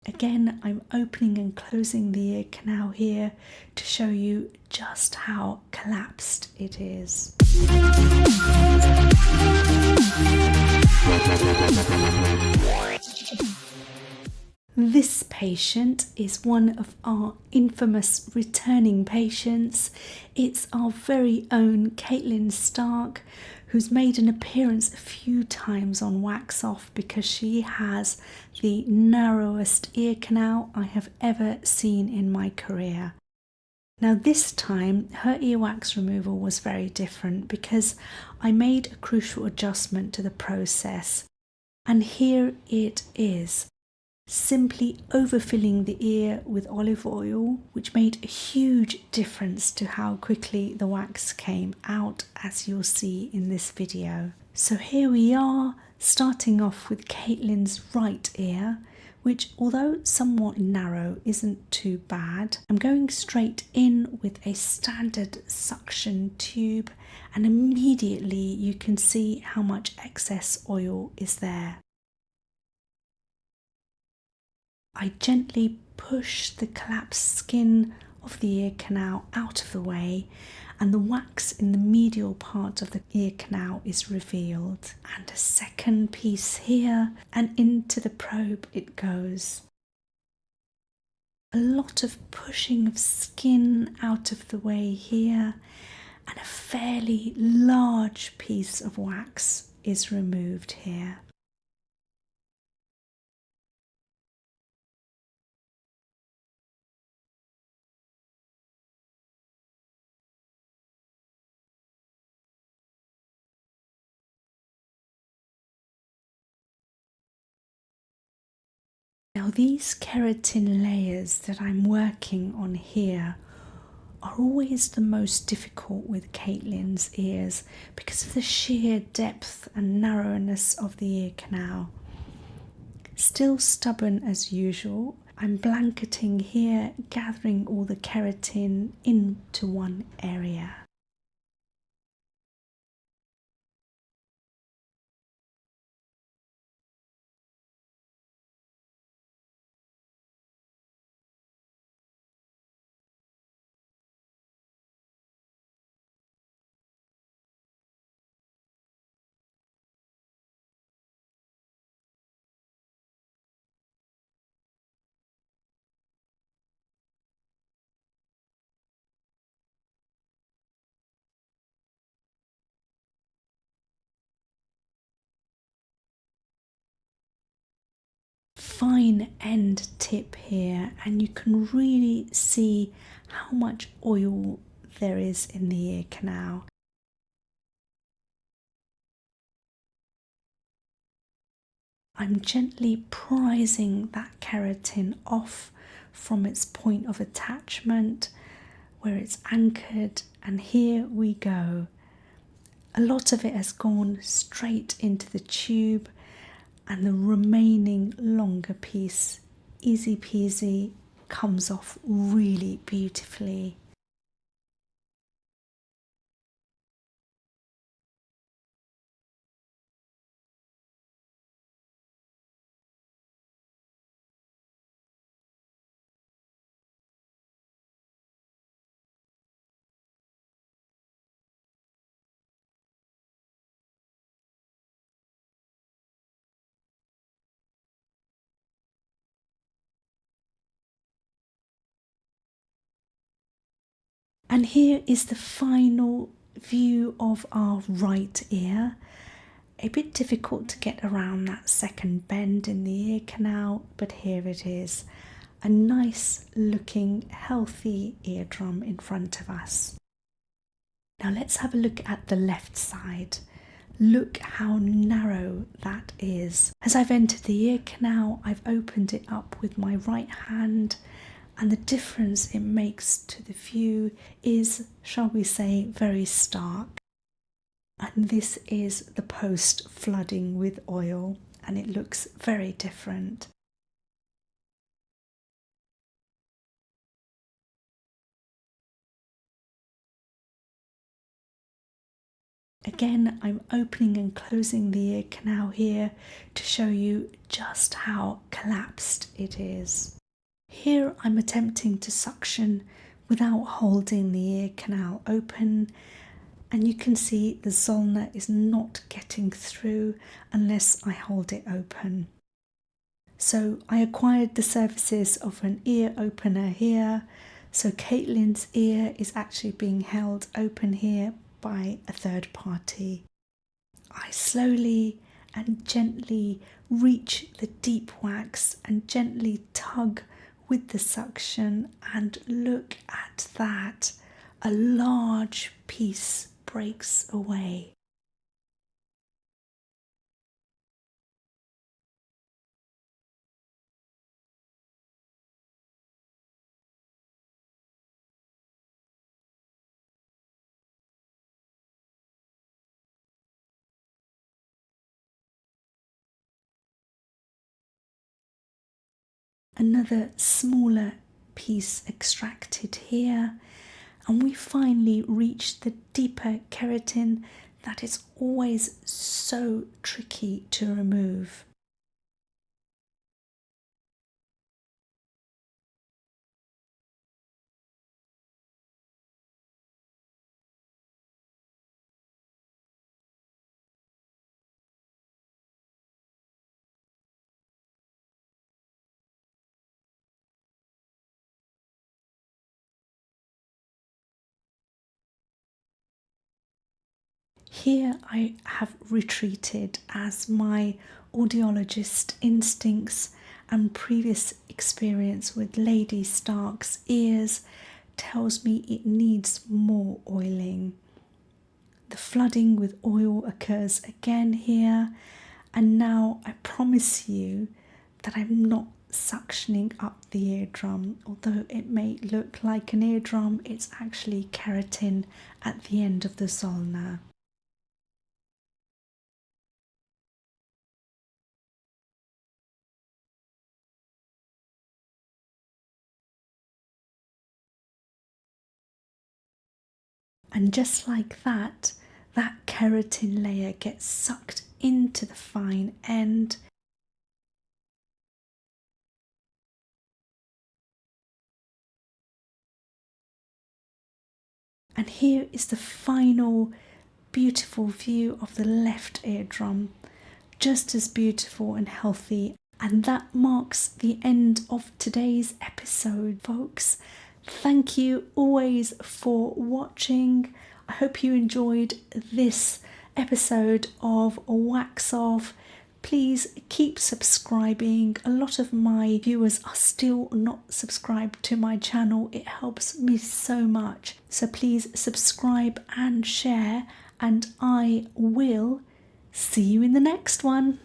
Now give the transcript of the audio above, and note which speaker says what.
Speaker 1: Again, I'm opening and closing the ear canal here to show you just how collapsed it is. This patient is one of our infamous returning patients. It's our very own Caitlin Stark, who's made an appearance a few times on Wax Off because she has the narrowest ear canal I have ever seen in my career. Now this time her earwax removal was very different because I made a crucial adjustment to the process, and here it is. Simply overfilling the ear with olive oil, which made a huge difference to how quickly the wax came out, as you'll see in this video. So here we are, starting off with Caitlin's right ear, which, although somewhat narrow, isn't too bad. I'm going straight in with a standard suction tube, and immediately you can see how much excess oil is there. I gently push the collapsed skin of the ear canal out of the way, and the wax in the medial part of the ear canal is revealed. And a second piece here, and into the probe it goes. A lot of pushing of skin out of the way here, and a fairly large piece of wax is removed here. Now these keratin layers that I'm working on here are always the most difficult with Caitlin's ears because of the sheer depth and narrowness of the ear canal. Still stubborn as usual, I'm blanketing here, gathering all the keratin into one area. Fine end tip here, and you can really see how much oil there is in the ear canal. I'm gently prising that keratin off from its point of attachment where it's anchored, and here we go. A lot of it has gone straight into the tube, and the remaining longer piece, easy peasy, comes off really beautifully. And here is the final view of our right ear. A bit difficult to get around that second bend in the ear canal, but here it is. A nice looking healthy eardrum in front of us. Now let's have a look at the left side. Look how narrow that is. As I've entered the ear canal, I've opened it up with my right hand, and the difference it makes to the view is, shall we say, very stark. And this is the post flooding with oil, and it looks very different. Again, I'm opening and closing the ear canal here to show you just how collapsed it is. Here I'm attempting to suction without holding the ear canal open, and you can see the Zollner is not getting through unless I hold it open. So I acquired the services of an ear opener here, so Caitlin's ear is actually being held open here by a third party. I slowly and gently reach the deep wax and gently tug with the suction, and look at that, a large piece breaks away. Another smaller piece extracted here, and we finally reach the deeper keratin that is always so tricky to remove. Here I have retreated as my audiologist instincts and previous experience with Lady Stark's ears tells me it needs more oiling. The flooding with oil occurs again here, and now I promise you that I'm not suctioning up the eardrum. Although it may look like an eardrum, it's actually keratin at the end of the Zollner. And just like that, that keratin layer gets sucked into the fine end. And here is the final beautiful view of the left eardrum, just as beautiful and healthy. And that marks the end of today's episode, folks. Thank you always for watching. I hope you enjoyed this episode of Wax Off. Please keep subscribing. A lot of my viewers are still not subscribed to my channel. It helps me so much. So please subscribe and share, and I will see you in the next one.